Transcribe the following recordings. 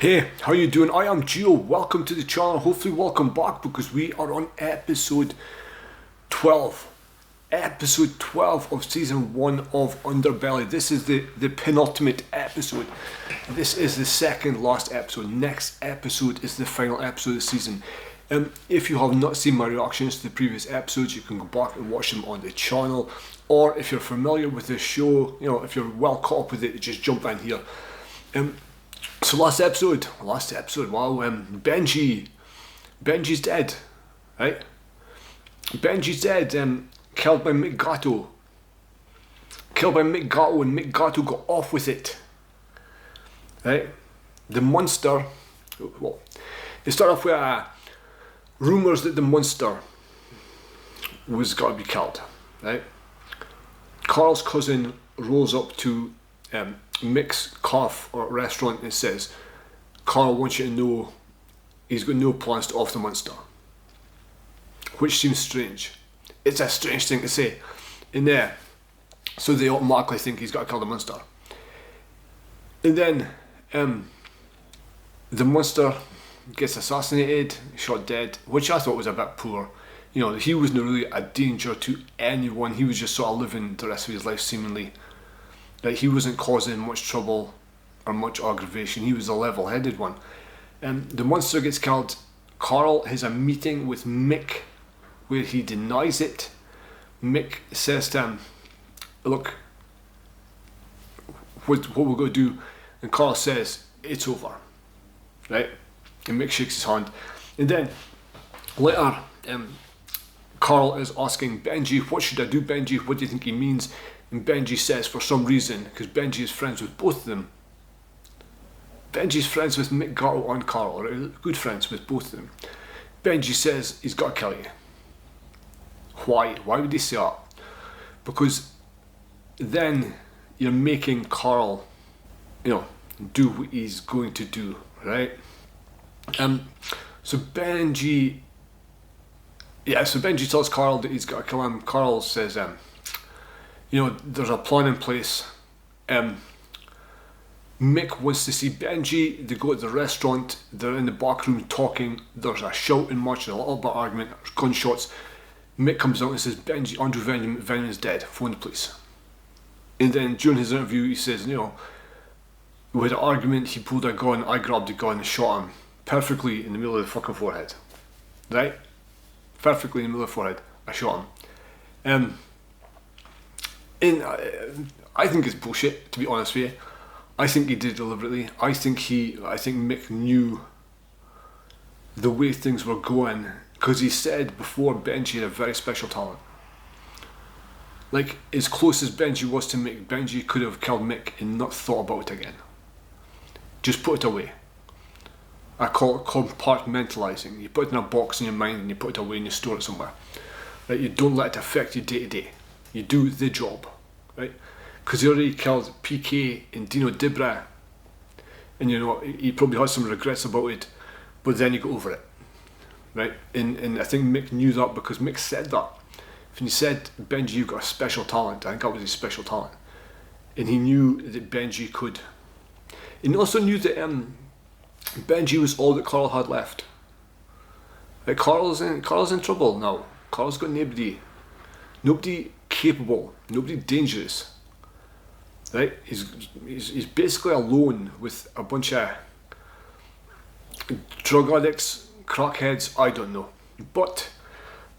Hey, how you doing? I am Gio. Welcome to the channel. Hopefully welcome back because we are on episode 12. Episode 12 of season 1 of Underbelly. This is the penultimate episode. This is the second last episode. Next episode is the final episode of the season. If you have not seen my reactions to the previous episodes, you can go back and watch them on the channel. Or if you're familiar with the show, you know, if you're well caught up with it, just jump in here. So last episode, wow, Benji's dead, right? Benji's dead, killed by Mick Gatto. And Mick Gatto got off with it, right? The monster, well, it started off with rumours that the monster was got to be killed, right? Carl's cousin rolls up to Mick's calf or restaurant and says, Carl wants you to know he's got no plans to off the monster. Which seems strange. It's a strange thing to say in there. So they automatically think he's got to kill the monster. And then the monster gets assassinated, shot dead, which I thought was a bit poor. You know, he wasn't really a danger to anyone. He was just sort of living the rest of his life seemingly. Like, he wasn't causing much trouble or much aggravation. He was a level-headed one. The monster gets killed. Carl has a meeting with Mick where he denies it. Mick says to him, look, what we're going to do, and Carl says, it's over, right? And Mick shakes his hand. And then later, Carl is asking Benji, what should I do, Benji? What do you think he means? And Benji says, for some reason, because Benji is friends with both of them. Benji's friends with Mick Gatto and Carl, right? Good friends with both of them. Benji says he's got to kill you. Why? Why would he say that? Because then you're making Carl, you know, do what he's going to do, right? So Benji tells Carl that he's got to kill him. Carl says, you know, there's a plan in place. Mick wants to see Benji. They go to the restaurant. They're in the back room talking. There's a shouting match, a little bit of argument, there's gunshots. Mick comes out and says, Benji, Andrew Venom is dead. Phone the police. And then during his interview, he says, you know, we had an argument. He pulled a gun. I grabbed the gun and shot him perfectly in the middle of the fucking forehead. Right? Perfectly in the middle of the forehead. I shot him. And I think it's bullshit, to be honest with you. I think he did it deliberately. I think Mick knew the way things were going, because he said before Benji had a very special talent. Like, as close as Benji was to Mick, Benji could have killed Mick and not thought about it again. Just put it away. I call it compartmentalising. You put it in a box in your mind and you put it away and you store it somewhere. Right? You don't let it affect you day to day. You do the job, right? Because he already killed PK and Dino Dibra, and you know, he probably has some regrets about it, but then you go over it, right? And I think Mick knew that because Mick said that. When he said, Benji, you've got a special talent, I think that was his special talent. And he knew that Benji could. And he also knew that Benji was all that Carl had left. Like, Carl's in trouble now. Carl's got nobody capable, nobody dangerous, right? He's basically alone with a bunch of drug addicts, crackheads, I don't know. But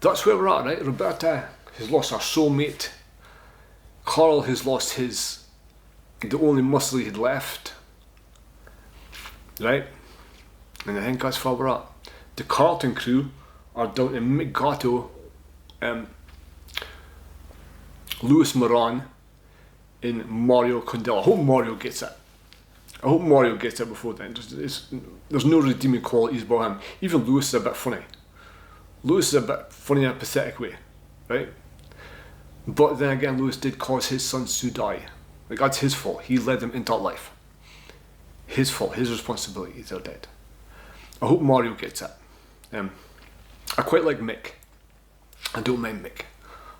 that's where we're at, right? Roberta has lost her soulmate. Carl has lost the only muscle he had left, right? And I think that's where we're at. The Carlton Crew are down to Mick Gatto, Lewis Moran, and Mario Condello. I hope Mario gets it before then. There's no redeeming qualities about him. Even Lewis is a bit funny. Lewis is a bit funny in a pathetic way, right? But then again, Lewis did cause his sons to die. Like, that's his fault. He led them into that life. His fault, his responsibility. They're dead. I hope Mario gets it. I quite like Mick. I don't mind Mick.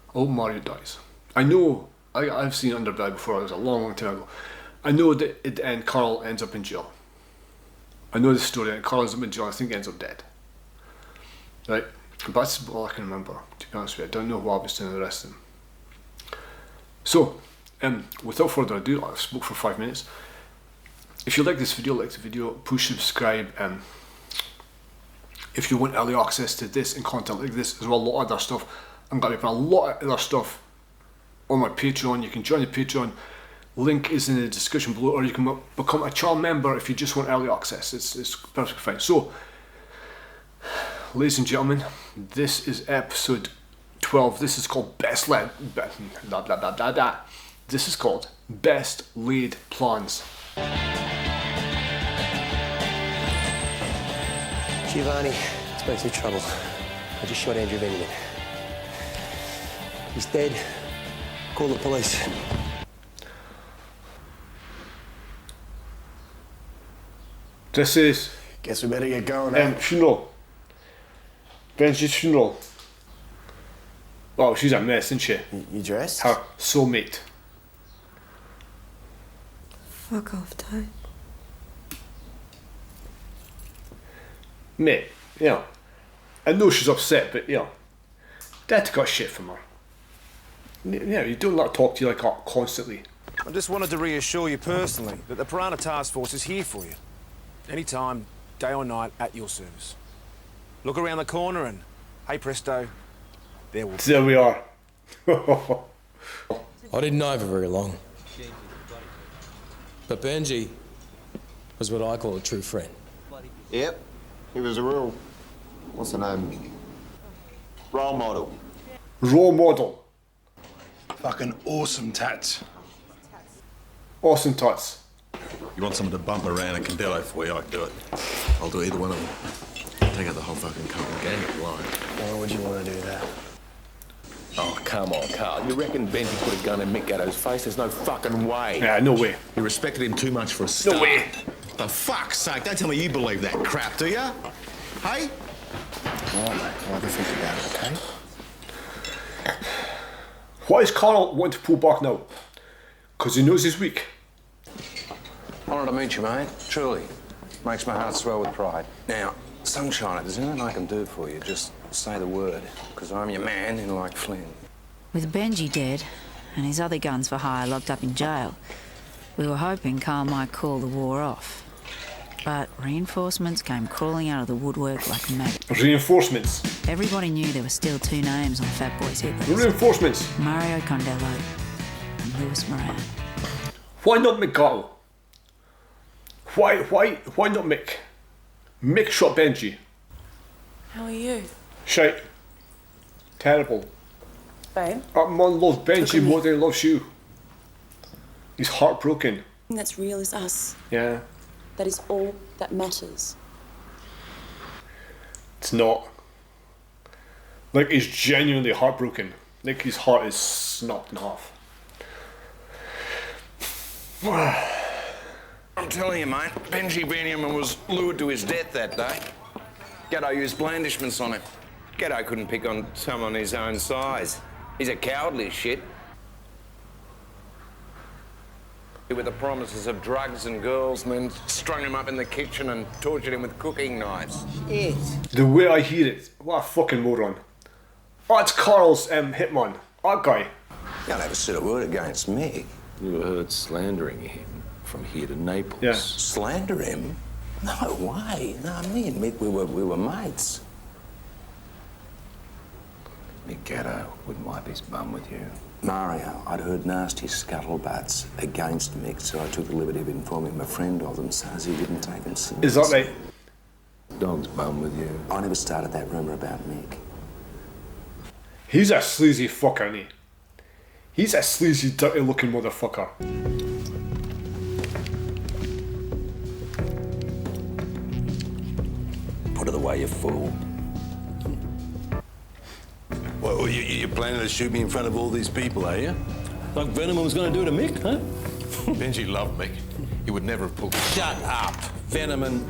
I hope Mario dies. I know, I've seen Underbelly before. It was a long time ago. I know that at the end Carl ends up in jail. I know the story, and Carl ends up in jail. I think he ends up dead. Right? But that's all I can remember, to be honest with you. I don't know what was doing the rest of them. So, without further ado, I've spoke for 5 minutes. If you like this video, like the video, push subscribe. If you want early access to this and content like this, as well, a lot of other stuff, I'm going to put a lot of other stuff on my Patreon. You can join the Patreon. Link is in the description below, or you can become a channel member if you just want early access. It's perfectly fine. So, ladies and gentlemen, this is episode 12. This is called This is called Best Laid Plans. Giovanni, it's been through trouble. I just shot Andrew Benjamin. He's dead. Call the police. This is... Guess we better get going, funeral. Benji's funeral. Oh, she's a mess, isn't she? You dressed? Her soulmate. Fuck off, Dad. Mate, you know, I know she's upset, but, you know, Dad got shit from her. You know, you don't let her talk to you like that constantly. I just wanted to reassure you personally that the Purana Task Force is here for you. Anytime, day or night, at your service. Look around the corner and, hey presto, there we are. I didn't know for very long. But Benji was what I call a true friend. Yep, he was a real, what's the name? Role model. Role model. Fucking awesome tats. Awesome tots. You want someone to bump Moran and Condello for you, I can do it. I'll do either one of them. Take out the whole fucking Carlton gang if you like. Why would you want to do that? Oh, come on, Carl. You reckon Benji put a gun in Mick Gatto's face? There's no fucking way. Yeah, no way. You respected him too much for a start. No way. For fuck's sake, don't tell me you believe that crap, do you? Hey? All right, mate. I'll have a think about it, okay? Why is Carl wanting to pull back now? Because he knows he's weak. Honoured to meet you, mate. Truly. Makes my heart swell with pride. Now, Sunshine, if there's anything I can do for you, just say the word, because I'm your man in like Flynn. With Benji dead and his other guns for hire locked up in jail, we were hoping Carl might call the war off. But reinforcements came crawling out of the woodwork like maggots. Reinforcements. Everybody knew there were still 2 names on Fat Boy's hit list. Reinforcements. Mario Condello and Lewis Moran. Why not Mick Gatto? Why not Mick? Mick shot Benji. How are you? Shite. Terrible. Babe? Our mum loves Benji more than he loves you. He's heartbroken. That's real is us. Yeah. That is all that matters. It's not. Like, he's genuinely heartbroken. Like, his heart is snapped in half. I'm telling you, mate, Benji Benjamin was lured to his death that day. Gatto used blandishments on him. Gatto couldn't pick on someone his own size. He's a cowardly shit. With the promises of drugs and girls, and then strung him up in the kitchen and tortured him with cooking knives. Shit. The way I hear it, what a fucking moron. Oh, it's Carl's hitman. That guy. You never said a word against me. You were heard slandering him from here to Naples. Yeah. Slander him? No way. No, me and Mick, we were mates. Mick Gatto wouldn't wipe his bum with you. Mario, I'd heard nasty scuttlebutts against Mick, so I took the liberty of informing my friend of them so as he didn't take them seriously. Is that right? Dog's bum with you. I never started that rumour about Mick. He's a sleazy fucker, isn't he? He's a sleazy, dirty looking motherfucker. Put it away, you fool. Well, you're planning to shoot me in front of all these people, are you? Like Venom was going to do to Mick, huh? Benji loved Mick. He would never have pulled... Shut up! Veneman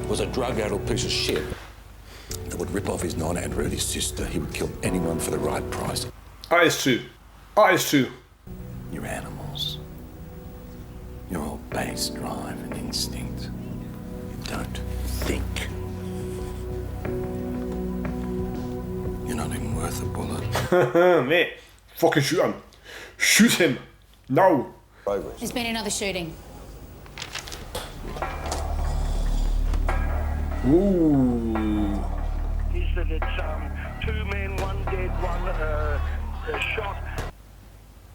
was a drug-addled piece of shit that would rip off his non-aunt Rudy's sister. He would kill anyone for the right price. That is true. That is true. You're animals. You're all base drive and instinct. don't think. You're not even worth a bullet. Mate, fucking shoot him. Shoot him. Now. There's been another shooting. Ooh. Is that it's 2 men, 1 dead, 1 shot.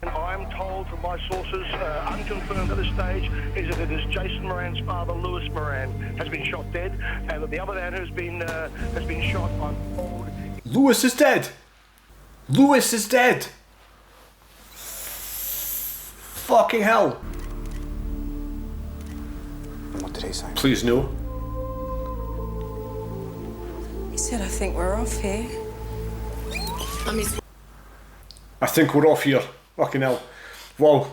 And I am told from my sources, unconfirmed at this stage, is that it is Jason Moran's father, Lewis Moran, has been shot dead, and that the other man has been shot on board. Lewis is dead. Lewis is dead. Fucking hell. What did he say? Please no. He said, I think we're off here. I think we're off here. Fucking hell. Wow.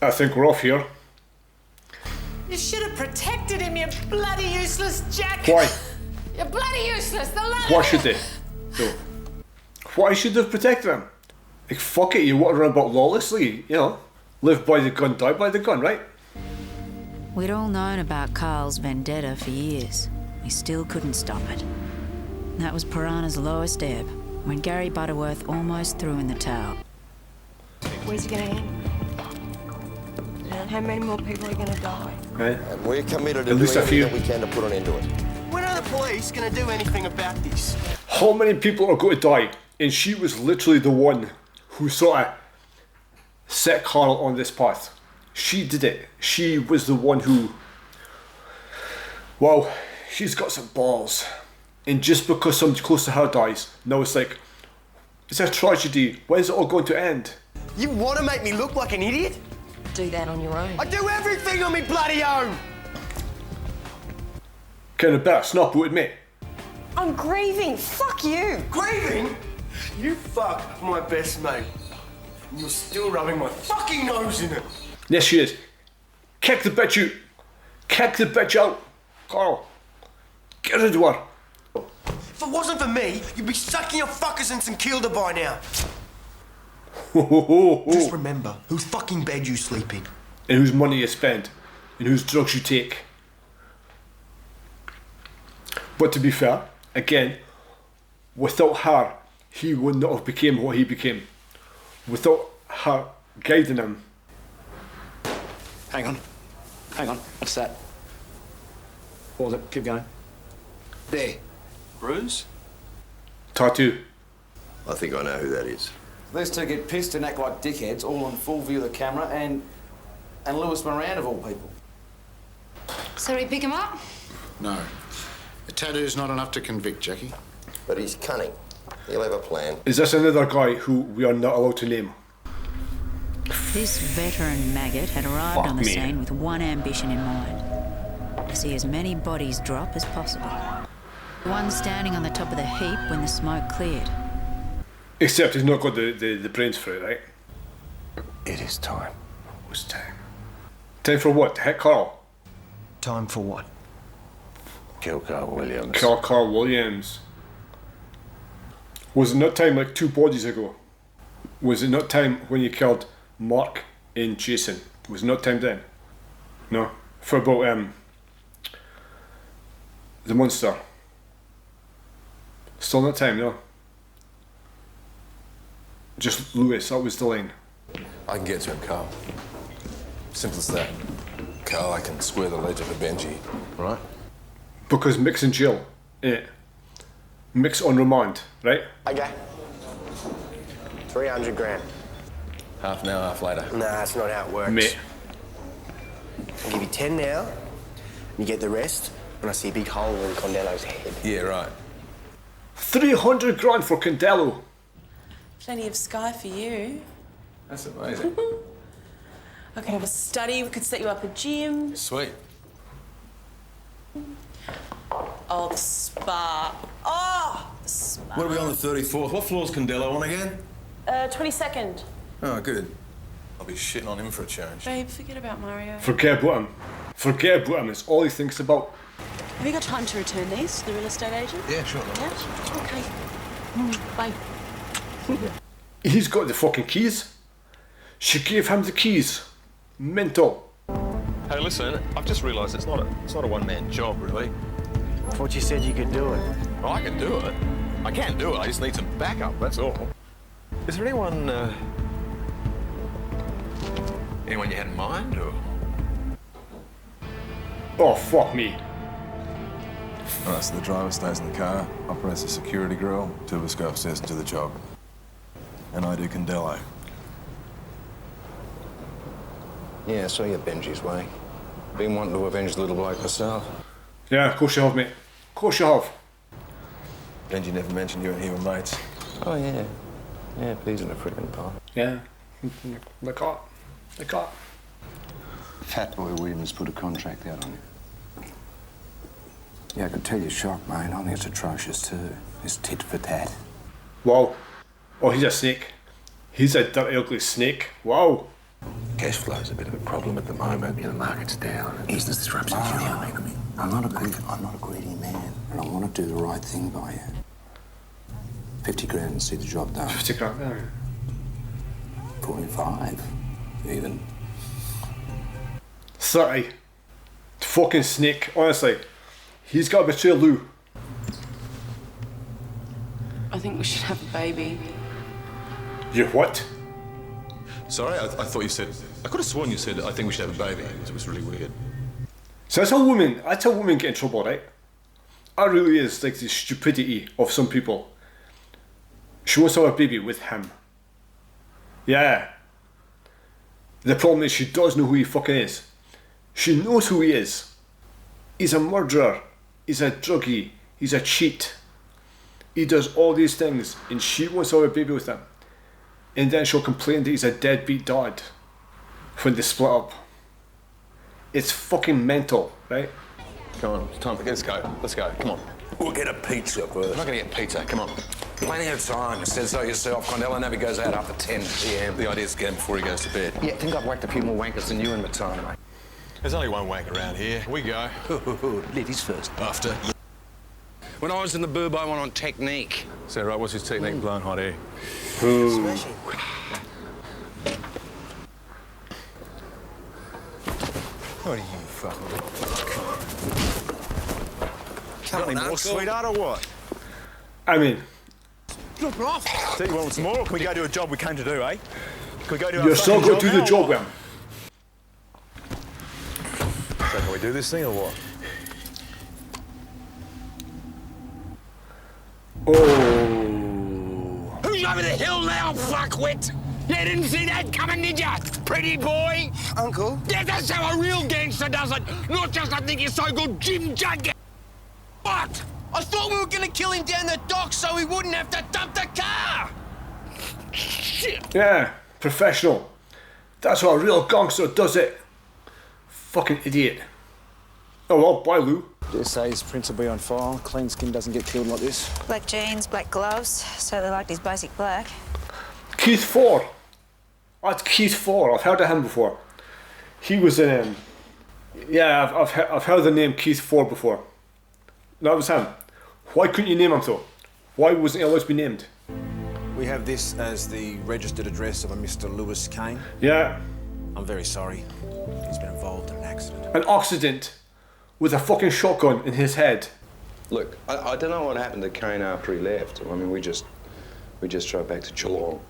I think we're off here. You should have protected him, you bloody useless Jack. Why? You're bloody useless. The Why should they? No. Why should they have protected him? Like, fuck it, you walk around about lawlessly, you know. Live by the gun, die by the gun, right? We'd all known about Carl's vendetta for years. We still couldn't stop it. That was Purana's lowest ebb, when Gary Butterworth almost threw in the towel. Where's he gonna end? How many more people are gonna die? Right. And we're committed to At least doing a few. everything we can to put an end to it. When are the police gonna do anything about this? How many people are going to die? And she was literally the one who sort of set Carl on this path. She did it. She was the one who... Well, she's got some balls. And just because somebody close to her dies, now it's like, it's a tragedy. When's it all going to end? You want to make me look like an idiot? Do that on your own. I do everything on me bloody own! Kind of better snap with me. I'm grieving. Fuck you. Grieving? You fucked my best mate. And you're still rubbing my fucking nose in it. Yes, she is. Kick the bitch out. Kick the bitch out. Carl, get rid of her. If it wasn't for me, you'd be sucking your fuckers in St Kilda by now. Just remember whose fucking bed you sleep in. And whose money you spend. And whose drugs you take. But to be fair, again, without her, he would not have become what he became. Without her guiding him. Hang on. Hang on. What's that? Pause it. Keep going. There. Bruise? Tattoo. I think I know who that is. These two get pissed and act like dickheads, all on full view of the camera, and Lewis Moran of all people. So we pick him up? No. A tattoo's not enough to convict, Jacqui. But he's cunning. He'll have a plan. Is this another guy who we are not allowed to name? This veteran maggot had arrived Fuck on the me. scene with one ambition in mind. To see as many bodies drop as possible. One standing on the top of the heap when the smoke cleared. Except he's not got the brains for it, right? It is time. What's time? Time for what? To hit Carl? Time for what? Kill Carl Williams. Kill Carl Williams. Was it not time like 2 bodies ago? Was it not time when you killed Mark and Jason? Was it not time then? No. For about the monster. Still not time, no. Just Lewis, that was the line. I can get to him, Carl. Simple as that. Carl, I can square the ledger for Benji, right? Because Mick's in jail, innit? Mick's on remand, right? Okay. 300 grand. Half an hour, half later. Nah, that's not how it works. Mate. I'll give you 10 now. You get the rest when I see a big hole in Condello's head. Yeah, right. 300 grand for Condello. Plenty of sky for you. That's amazing. I could have a study, we could set you up a gym. Sweet. Oh, the spa. Oh, the spa. What are we on the 34th? What floor's Condello on again? 22nd. Oh, good. I'll be shitting on him for a change. Babe, forget about Mario. Forget about him. Forget about him. It's all he thinks about. Have you got time to return these to the real estate agent? Yeah, sure. Yeah? Okay. Bye. He's got the fucking keys. She gave him the keys. Mental. Hey, listen, I've just realised it's not a one-man job, really. I thought you said you could do it. Well, I can do it. I can do it. I just need some backup, that's all. Is there anyone you had in mind, or? Oh, fuck me. All right, so the driver stays in the car, operates the security grill, two of us go upstairs and do the job. And I do Condello. Yeah, I saw you Benji's way. Been wanting to avenge the little bloke myself. Yeah, of course you have, mate. Of course you have. Benji never mentioned you and he were mates. Oh, yeah. Yeah, peas in a friggin' pot. Yeah. The cop. Fat Boy Williams put a contract out on you. Yeah, I can tell you're shocked, mate. I think it's atrocious, too. It's tit for tat. Wow. Oh, he's a snake. He's a dirty, ugly snake. Wow. Cash flow's a bit of a problem at the moment. You know, the market's down. Business disruptions. I'm not a greedy man, and I want to do the right thing by you. 50 grand and see the job done. 50 grand, yeah. 45, even. 30. Fucking snake, honestly. He's got to betray Lew. I think we should have a baby. You what? Sorry, I thought you said... I could have sworn you said, I think we should have a baby. It was really weird. So that's how women get in trouble, right? That really is like the stupidity of some people. She wants to have a baby with him. Yeah. The problem is she does know who he fucking is. She knows who he is. He's a murderer. He's a druggie. He's a cheat. He does all these things and she wants to have a baby with him. And then she'll complain that he's a deadbeat dad when they split up. It's fucking mental, right? Come on, it's time. Let's go. Let's go. Come on. We'll get a pizza first. We're not going to get pizza. Come on. Plenty of time. You said so yourself. Condello never goes out after 10 p.m. The idea is to get him before he goes to bed. Yeah, I think I've whacked a few more wankers than you in my time, mate. There's only one wank around here. We go. Ladies first. After. When I was in the boob, I went on technique. Is that right? What's his technique? Blowing hot air. Smashing. What are you fucking... Got any more, sweetheart, or what? I mean... Look, off. Tell you want some more, or can we go do a job we came to do, eh? Can we go do our You're still going to do the now, job, or man. So can we do this thing, or what? Oh. Who's over the hill now, fuckwit? You didn't see that coming, did ya? Pretty boy? Uncle? Yeah, that's how a real gangster does it. Not just I think you're so good, Jim Jugget. What? I thought we were gonna kill him down the dock so he wouldn't have to dump the car! Shit. Yeah, professional. That's how a real gangster does it. Fucking idiot. Oh well, bye Lew. Dare say his prints will be on file. Clean skin doesn't get killed like this. Black jeans, black gloves, so they liked his basic black. Keith Ford. That's Keith Ford. I've heard of him before. He was in... yeah, I've heard the name Keith Ford before. That was him. Why couldn't you name him though? Why wasn't he allowed to be named? We have this as the registered address of a Mr. Lew Caine. Yeah. I'm very sorry. He's been involved in an accident. An accident with a fucking shotgun in his head. Look, I don't know what happened to Caine after he left. I mean, we just drove back to Geelong.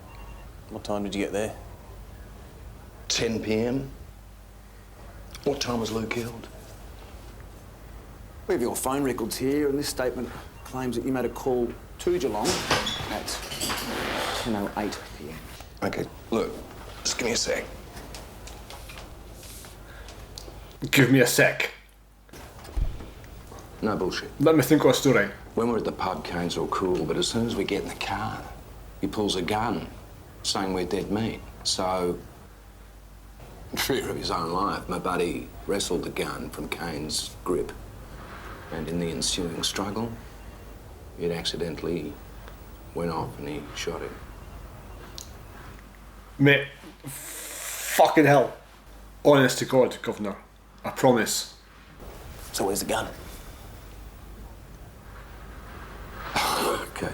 What time did you get there? 10 p.m. What time was Lew killed? We have your phone records here, and this statement claims that you made a call to Geelong at 10:08 p.m. Okay, look, just give me a sec. Give me a sec. No bullshit. Let me think of a story. When we're at the pub, Caine's all cool, but as soon as we get in the car, he pulls a gun, saying we're dead meat. So, in fear of his own life, my buddy wrestled the gun from Caine's grip. And in the ensuing struggle, it accidentally went off and he shot him. Mate, fucking hell. Honest to God, Governor. I promise. So where's the gun? Okay.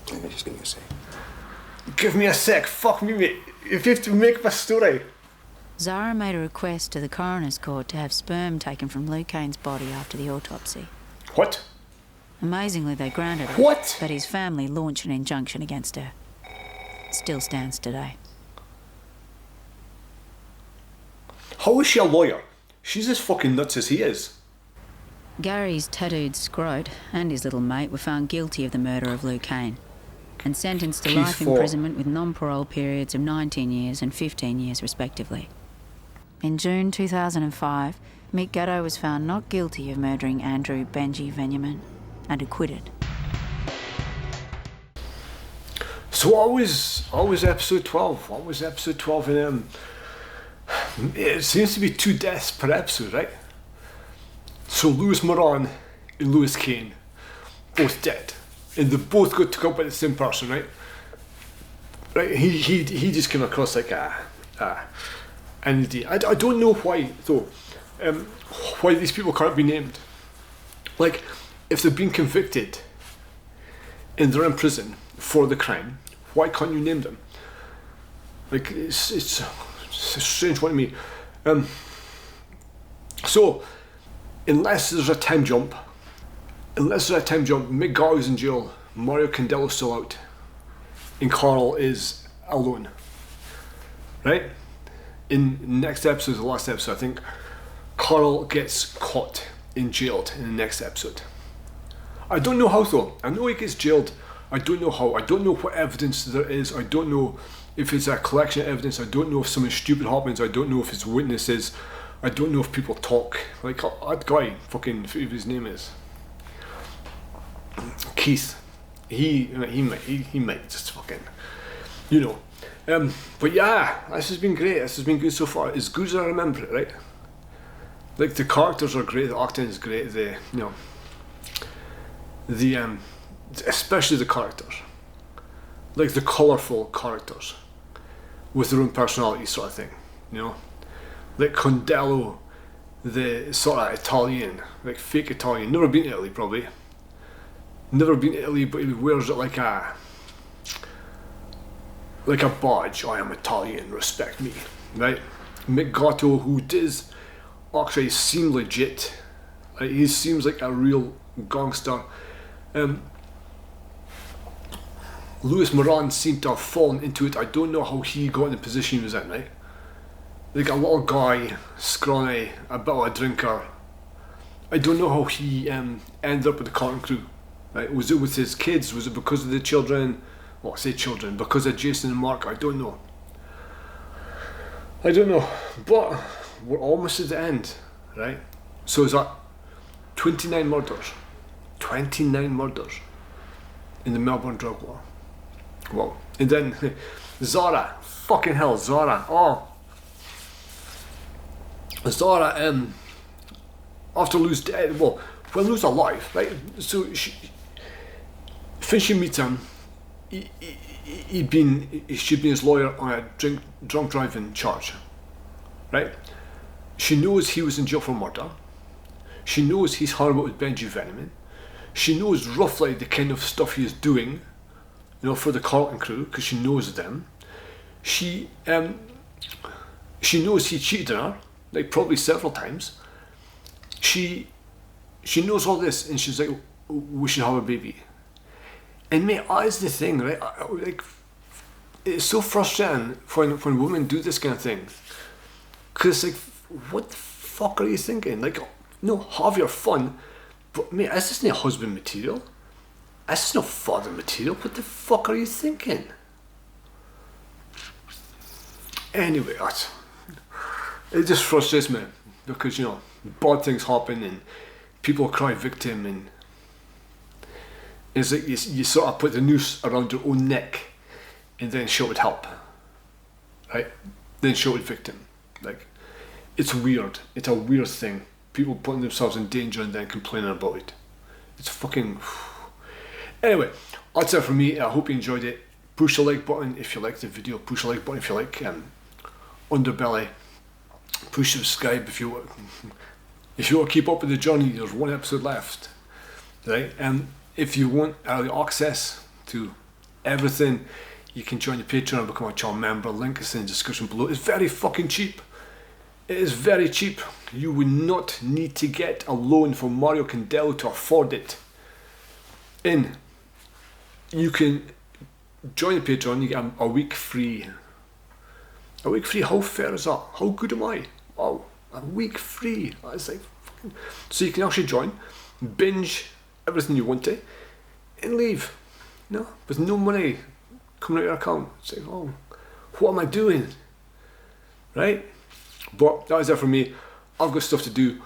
Yeah, just give me a sec. Give me a sec. Fuck me, mate. If you have to make up a story. Zara made a request to the coroner's court to have sperm taken from Lew Caine's body after the autopsy. What? Amazingly, they granted it. What? But his family launched an injunction against her. It still stands today. How is she a lawyer? She's as fucking nuts as he is. Gary's tattooed scrote and his little mate were found guilty of the murder of Lew Caine and sentenced to life imprisonment with non-parole periods of 19 years and 15 years respectively. In June 2005, Mick Gatto was found not guilty of murdering Andrew Benji Venyamin and acquitted. So what was episode 12? What was episode 12 in it seems to be 2 deaths per episode, right? So Lewis Moran and Lew Caine, both dead. And they both got took up by the same person, right? Right, he just came across like an idiot. I don't know why though, why these people can't be named. Like, if they've been convicted and they're in prison for the crime, why can't you name them? Like, it's a strange one to me. So, unless there's a time jump, Mick Gatto's in jail, Mario Condello's still out, and Carl is alone. Right? In next episode, the last episode, I think, Carl gets caught and jailed in the next episode. I don't know how though. I know he gets jailed. I don't know how. I don't know what evidence there is. I don't know if it's a collection of evidence. I don't know if something stupid happens. I don't know if it's witnesses. I don't know if people talk. Like that guy, fucking, whatever his name is, Keith. He might just fucking, you know. But yeah, this has been great. This has been good so far. As good as I remember it, right? Like, the characters are great. The acting is great. Especially the characters, like the colourful characters with their own personality, sort of thing, you know, like Condello, the sort of Italian, like fake Italian, never been to Italy probably, but he wears it like a badge. I am Italian, respect me, right? Mick Gatto, who does actually seem legit, like, he seems like a real gangster. Lewis Moran seemed to have fallen into it. I don't know how he got in the position he was in, right? Like a little guy, scrawny, a bit of a drinker. I don't know how he ended up with the Carlton Crew, right? Was it with his kids? Was it because of the children? Well, I say children, because of Jason and Mark? I don't know. But we're almost at the end, right? So is that 29 murders? 29 murders in the Melbourne drug war. Well, and then Zara, fucking hell, Zara. Zara, after Lew's dead, well, when Lew's alive, right? So when she meets him, she'd been his lawyer on a drunk driving charge, right? She knows he was in jail for murder. She knows he's hung out with Benji Venyamin. She knows roughly the kind of stuff he is doing, you know, for the Carlton Crew, because she knows them. She knows he cheated on her, like probably several times. She knows all this, and she's like, we should have a baby. And mate, that's the thing, right? Like, it's so frustrating when women do this kind of thing, because like, what the fuck are you thinking? Like, no, have your fun. But mate, this isn't husband material. This is not father material. What the fuck are you thinking? Anyway, it just frustrates me because, you know, bad things happen and people cry victim, and it's like you sort of put the noose around your own neck and then shout it help, right? Then shout it victim. Like, it's weird. It's a weird thing. People putting themselves in danger and then complaining about it. It's fucking... Anyway, that's it for me. I hope you enjoyed it. Push the like button if you liked the video. Push the like button if you like Underbelly. Push subscribe if you want to keep up with the journey. There's one episode left, right? And if you want early access to everything, you can join the Patreon and become a channel member. Link is in the description below. It's very fucking cheap. It is very cheap. You would not need to get a loan from Mario Condello to afford it. You can join the Patreon, you get a week free. A week free, how fair is that? How good am I? Wow, a week free. That's like fucking... So you can actually join, binge everything you want to, and leave. No, with no money coming out of your account. It's like, oh, what am I doing? Right? But that is it for me. I've got stuff to do.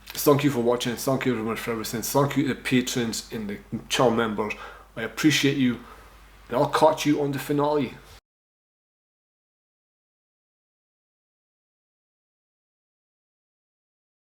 Thank you for watching. Thank you very much for everything. Thank you to the patrons and the channel members. I appreciate you. And I'll catch you on the finale.